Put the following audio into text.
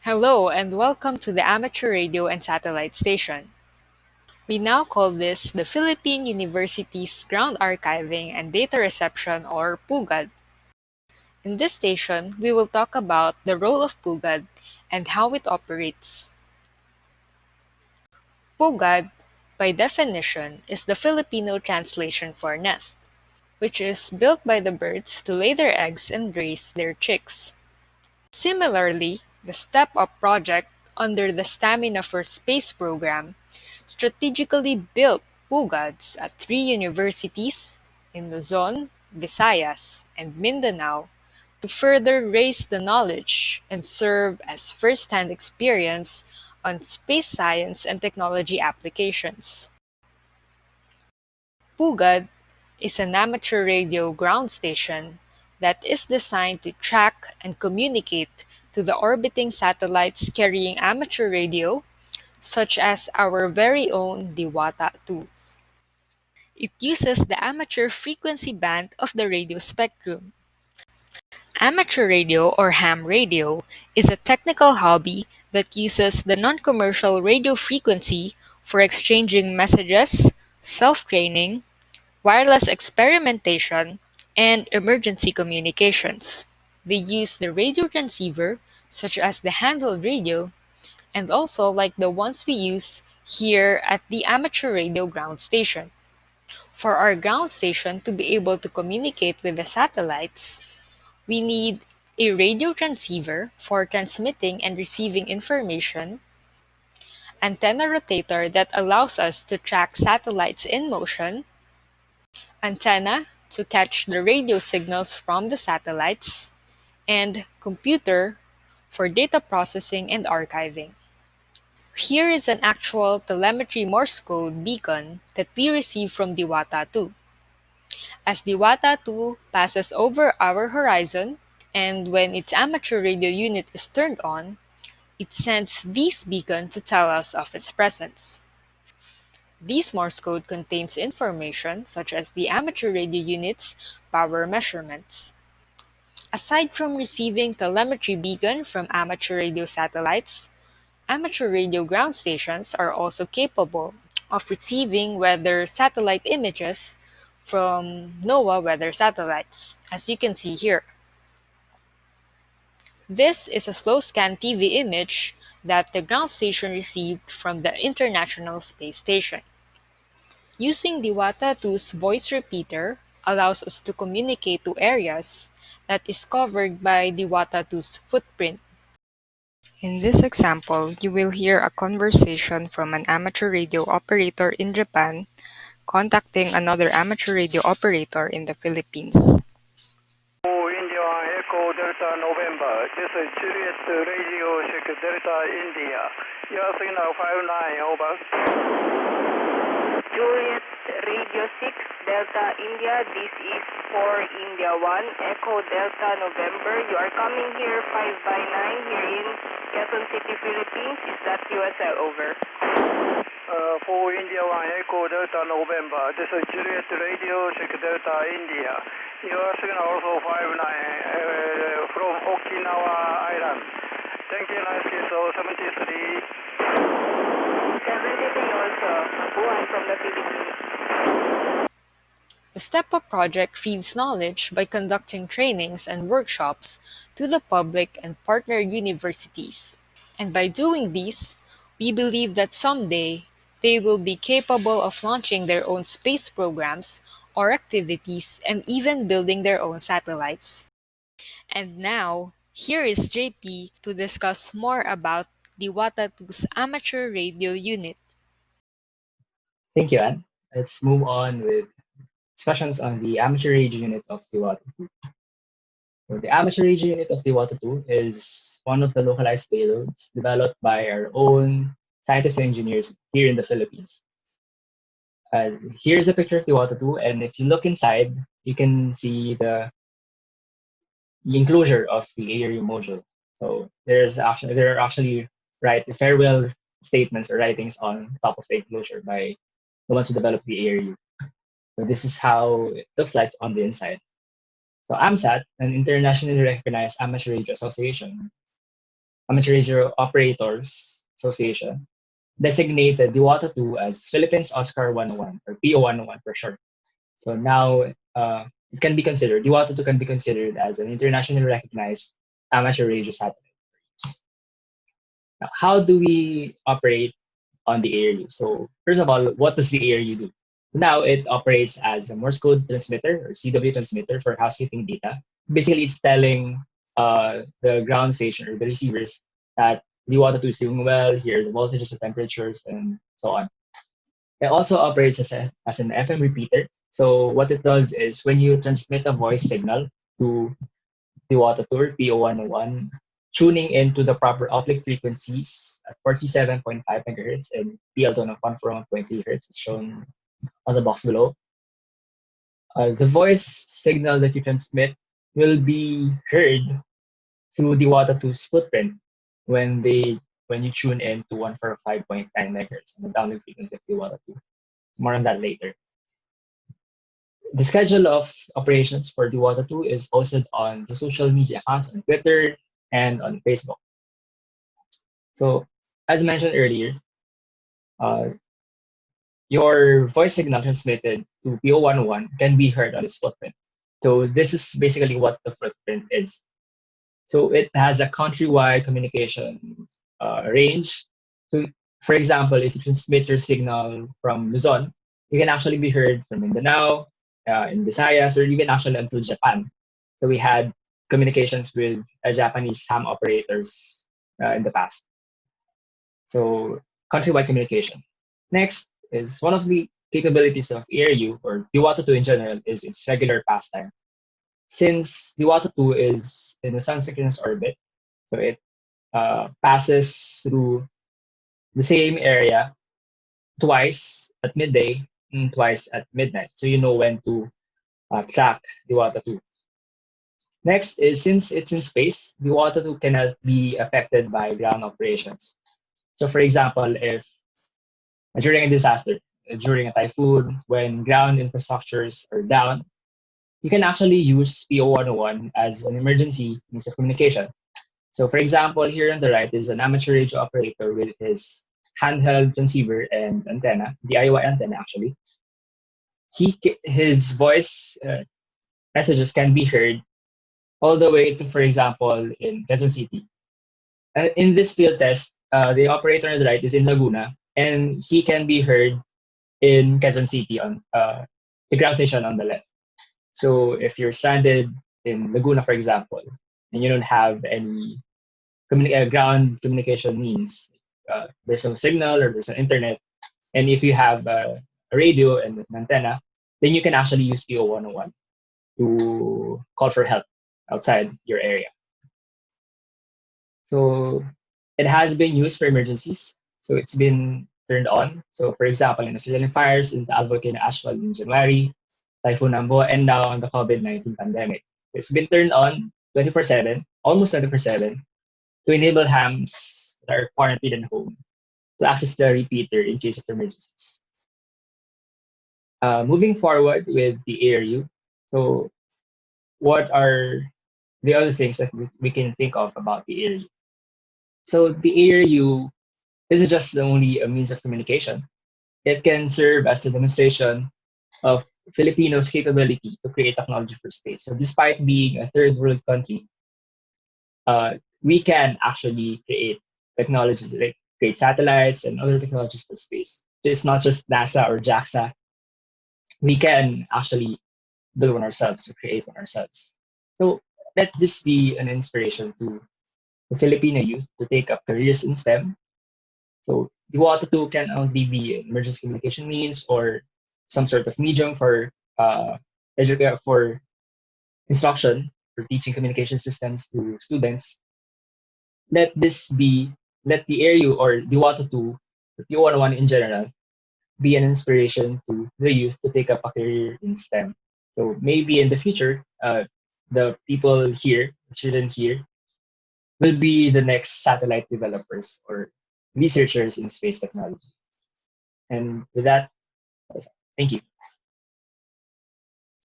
Hello and welcome to the Amateur Radio and Satellite Station. We now call this the Philippine University's Ground Archiving and Data Reception or PUGAD. In this station, we will talk about the role of PUGAD and how it operates. PUGAD, by definition, is the Filipino translation for nest, which is built by the birds to lay their eggs and raise their chicks. Similarly, the STeP-UP project under the Stamina for Space program strategically built PUGADs at three universities in Luzon, Visayas, and Mindanao to further raise the knowledge and serve as first-hand experience on space science and technology applications. PUGAD is an amateur radio ground station that is designed to track and communicate to the orbiting satellites carrying amateur radio, such as our very own Diwata-2. It uses the amateur frequency band of the radio spectrum. Amateur radio or ham radio is a technical hobby that uses the non-commercial radio frequency for exchanging messages, self-training, wireless experimentation, and emergency communications. They use the radio transceiver, such as the handheld radio, and also like the ones we use here at the amateur radio ground station. For our ground station to be able to communicate with the satellites, we need a radio transceiver for transmitting and receiving information, antenna rotator that allows us to track satellites in motion, antenna to catch the radio signals from the satellites, and computer for data processing and archiving. Here is an actual telemetry Morse code beacon that we receive from Diwata-2. As Diwata-2 passes over our horizon, and when its amateur radio unit is turned on, it sends this beacon to tell us of its presence. This Morse code contains information such as the amateur radio unit's power measurements. Aside from receiving telemetry beacon from amateur radio satellites, amateur radio ground stations are also capable of receiving weather satellite images from NOAA weather satellites, as you can see here. This is a slow scan TV image that the ground station received from the International Space Station. Using Diwata-2's voice repeater allows us to communicate to areas that is covered by Diwata-2's footprint. In this example, you will hear a conversation from an amateur radio operator in Japan contacting another amateur radio operator in the Philippines. India Echo Delta November. This is Juliet Radio Check Delta India. Your signal 59, over. Juliet Radio 6 Delta India. This is for India 1 Echo Delta November. You are coming here 5 by 9 here in Quezon City, Philippines. Is that USL, over? For India 1 Echo Delta November. This is Juliet Radio Check Delta India. Your signal also 59 from Okinawa Island. Thank you, nice case 73. 73 also. Buhay from the Philippines. The STeP-UP project feeds knowledge by conducting trainings and workshops to the public and partner universities. And by doing this, we believe that someday they will be capable of launching their own space programs or activities and even building their own satellites. And now, here is JP to discuss more about Diwata-2's amateur radio unit. Thank you, Anne. Let's move on with discussions on the amateur radio unit of Diwata-2. So the amateur radio unit of Diwata-2 is one of the localized payloads developed by our own scientists and engineers here in the Philippines. Here's a picture of Diwata-2, and if you look inside, you can see the enclosure of the ARU module. So there are actually farewell statements or writings on top of the enclosure by the ones who developed the ARU. So this is how it looks like on the inside. So AMSAT, an internationally recognized amateur radio association, Amateur Radio Operators Association designated Diwata-2 as Philippines Oscar 101 or PO 101 for short. So now it can be considered, Diwata-2 can be considered as an internationally recognized amateur radio satellite. Now, how do we operate on the ARU? So first of all, what does the ARU do? Now it operates as a Morse code transmitter or CW transmitter for housekeeping data. Basically, it's telling the ground station or the receivers that the water 2 is doing well, here are the voltages, the temperatures, and so on. It also operates as an FM repeater. So what it does is when you transmit a voice signal to Diwata-2 PO101, tuning into the proper uplink frequencies at 47.5 megahertz and PL2 of 141.3 hertz is shown on the box below. The voice signal that you transmit will be heard through Diwata-2's footprint when you tune in to 145.9 megahertz on the downlink frequency of Diwata-2. More on that later. The schedule of operations for Diwata-2 is posted on the social media accounts on Twitter and on Facebook. So, as mentioned earlier, uh, your voice signal transmitted to PO101 can be heard on this footprint. So, this is basically what the footprint is. So, it has a countrywide communication range. So, for example, if you transmit your signal from Luzon, you can actually be heard from Mindanao, in Visayas, or even actually until Japan. So we had communications with Japanese ham operators in the past. So countrywide communication. Next is one of the capabilities of ARU or Diwata-2 in general is its regular pastime. Since Diwata-2 is in a sun-synchronous orbit, so it passes through the same area twice at midday and twice at midnight. So you know when to track Diwata-2. Next is since it's in space, Diwata-2 cannot be affected by ground operations. So for example, if during a disaster, during a typhoon, when ground infrastructures are down, you can actually use PO101 as an emergency means of communication. So for example, here on the right is an amateur radio operator with his handheld transceiver and antenna, DIY antenna actually. His voice messages can be heard all the way to, for example, in Quezon City. And in this field test, the operator on the right is in Laguna, and he can be heard in Quezon City on the ground station on the left. So if you're stranded in Laguna, for example, and you don't have any ground communication means, there's no signal or there's no internet, and if you have a radio and an antenna, then you can actually use PO101 to call for help outside your area. So it has been used for emergencies. So it's been turned on. So for example, in Australian fires, in the volcano ashfall in January, Typhoon Nambo, and now on the COVID-19 pandemic. It's been turned on 24/7, almost 24/7, to enable hams that are quarantined at home to access the repeater in case of emergencies. Moving forward with the ARU, so what are the other things that we can think of about the ARU? So the ARU isn't just only a means of communication. It can serve as a demonstration of Filipinos' capability to create technology for space. So despite being a third world country, we can actually create technologies, like create satellites and other technologies for space. So it's not just NASA or JAXA. We can actually build one ourselves or create one ourselves. So let this be an inspiration to the Filipino youth to take up careers in STEM. So Diwata-2 can only be an emergency communication means or some sort of medium for for instruction for teaching communication systems to students. Let this be, let the ARU or Diwata-2, the PO101 in general, be an inspiration to the youth to take up a career in STEM. So maybe in the future, the people here, the children here, will be the next satellite developers or researchers in space technology. And with that, thank you.